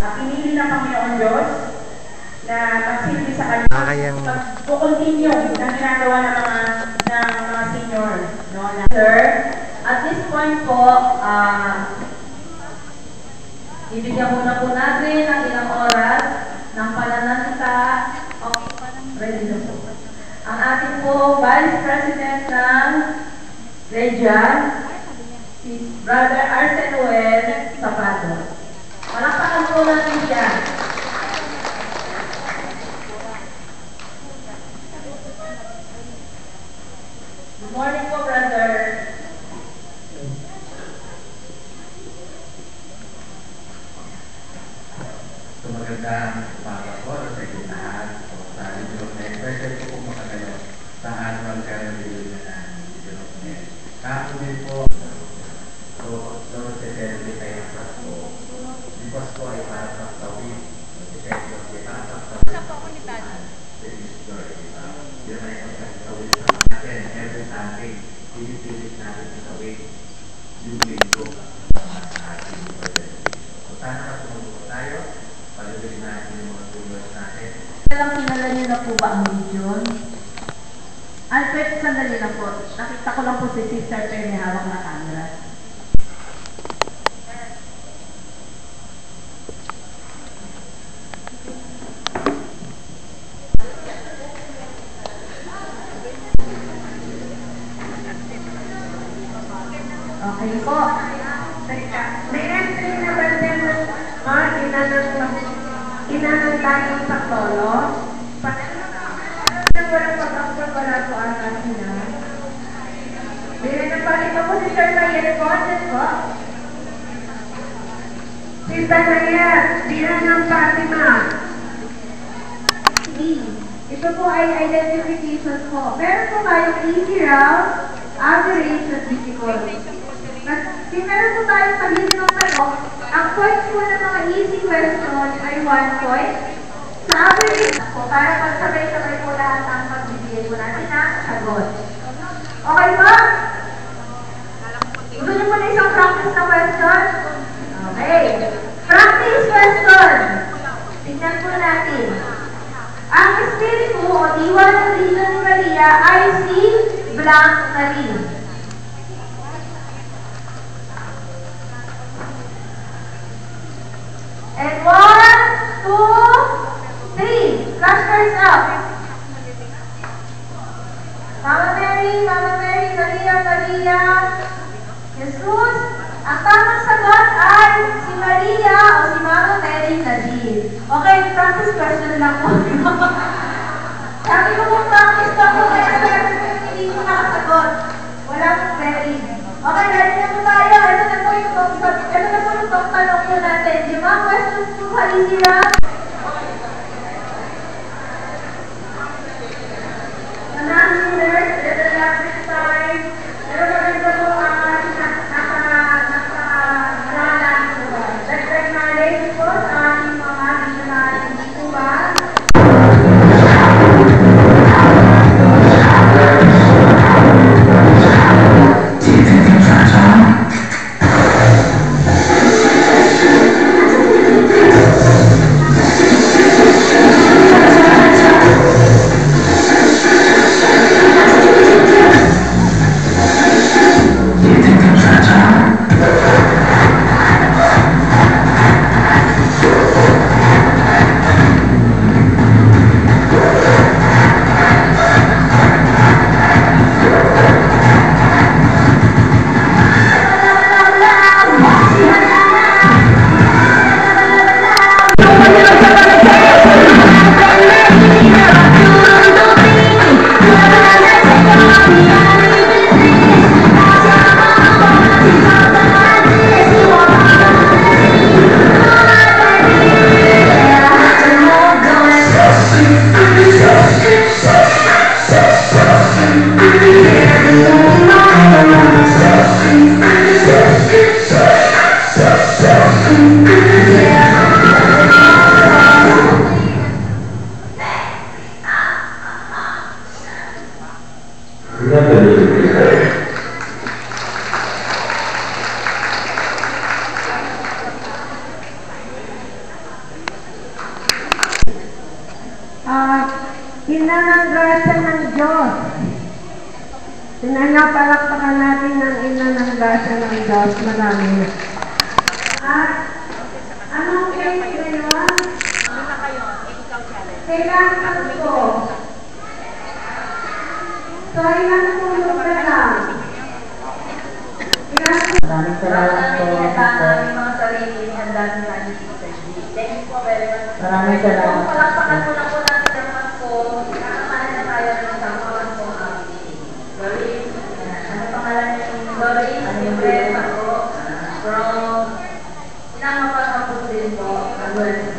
Pinili ng Panginoon Diyos na magsilbi sa kanya, mag-continue ng ginagawa ng mga senior. No? Sir, at this point po, ibigyan muna po natin ang ilang oras ng pananalita. Okay, ready na po. Ang ating po Vice President ng Regia, si Brother Arsen Noel Zapato. Palakpakan po natin siya. Good morning po, brother. So magandang umaga po sa inyong lahat. Sa Lidronet, present ko po makagayon sa annual Carol Reunion ng Lidronet. Kahapon din po, so se-celebrate tayo sa Pasko. Yung Pasko ay para sa Tawid. Se-celebrate para sa Tawid. Sa komunidad. Yun ay pagkakatawid sa natin. Every Sunday, pinipilit natin sa Tawid. Yung linggo sa ating present. So sana matulungan tayo. Palagay natin yung mga tulad natin. Kilala niyo na po ba ang region? Alfred, sandali lang po. Nakita ko lang po si Sister Pen may hawak na camera. Okay po. May entry na ba din inanong tayong Saktolo? Walang pag-after wala po ata sila. Binanapalito po si Sir Nayet po. Sister Nayet, bilang ng Fatima. Ito po ay identification po. Meron po kayong easy route, average at difficult. Meron po tayong pag-ibig ng tanong. Ang points po ng mga easy question ay 1 point. Sa average po, para pagsabay-sabay po lahat ang pagbibigay po natin na sagot. Okay ba? Gusto niyo po na isang practice na question? Okay. Practice question. Tignan po natin. Ang espiritu o diwa ng Virgen ni Maria ay si Blanc Marie. And 1, 2, 3. Flashcards up. Mama Mary, Maria, Jesus. Ang tamang sagot ay si Maria o si Mama Mary Nadir. Okay, practice question lang po. Sabi ko po practice pa po kaya hindi ko nakasagot. Wala pong Mary. Okay, ready na po tayo. Ito na po yung tanong po natin. Yung mga questions po hali sila. Manahin nurse, at the last time. Pero maganda po naka-aralan po ba? Dagdag knowledge po sa ating mga missionary. Hindi po ba? Ina ng grasya ng Diyos. Pinanapalakpakan natin ang ina ng grasya ng Diyos. Marami. At anong case ngayon? Kailangan ko. So, ilang tulog na lang. Maraming salamat po. Ang mga sarili, ang dami namin dito sa G. Thank you po very much. Maraming salamat. Palakpakan mo na po natin ang mga po. Nakakain na tayo ng sampawan po ang Doris. Ano pangalan niyo? Doris. Libreta po. From Pinamapakampus din po. Nagwawalis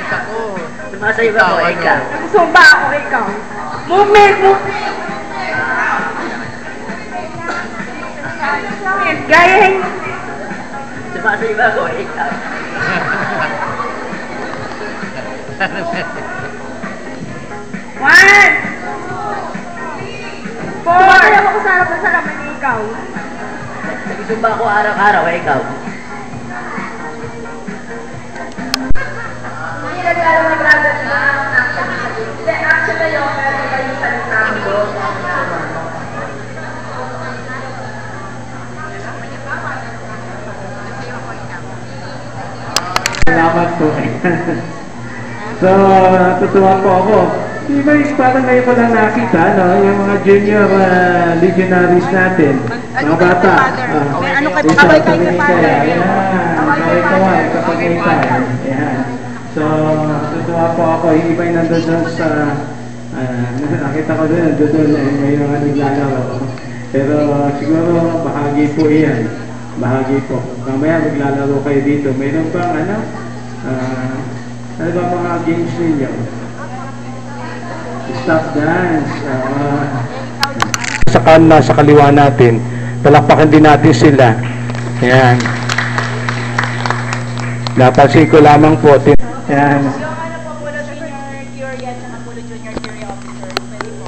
ako. Sumasaiba ko, ikaw. Sumba ako, ikaw. Movement, movement. Gayahin. Sumasaiba ko, ikaw. One. Four. Ako ko sa laman ni ikaw. Nagsumba ko araw-araw, ikaw. Hindi nagkaroon ng grabe na So, natutuwa po ako. Diba, parang ngayon ko lang nakita, no? Yung mga junior legionaries natin. Mga bata. Ano kayo, Isa, pakaway kayo tumingin kay kayo. Father. Ayan, kaway, kapagay tayo. Ayan. So, natutuwa po ako. Yung iba yung nandun doon sa... nakita ko doon, may mga naglalaro. Pero siguro, bahagi po iyan. Bahagi po. Mamaya maglalaro kayo dito. Mayroon bang ano? Ano ba mga games ninyo? Stop dance. Sa kaliwa natin. Palakpakan din natin sila. Ayan. Napansin ko lamang po. Ayan.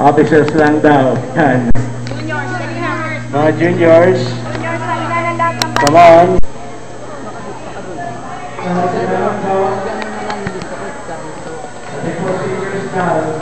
Officers lang daw. Ayan. Mga juniors. Come on. Seniors now.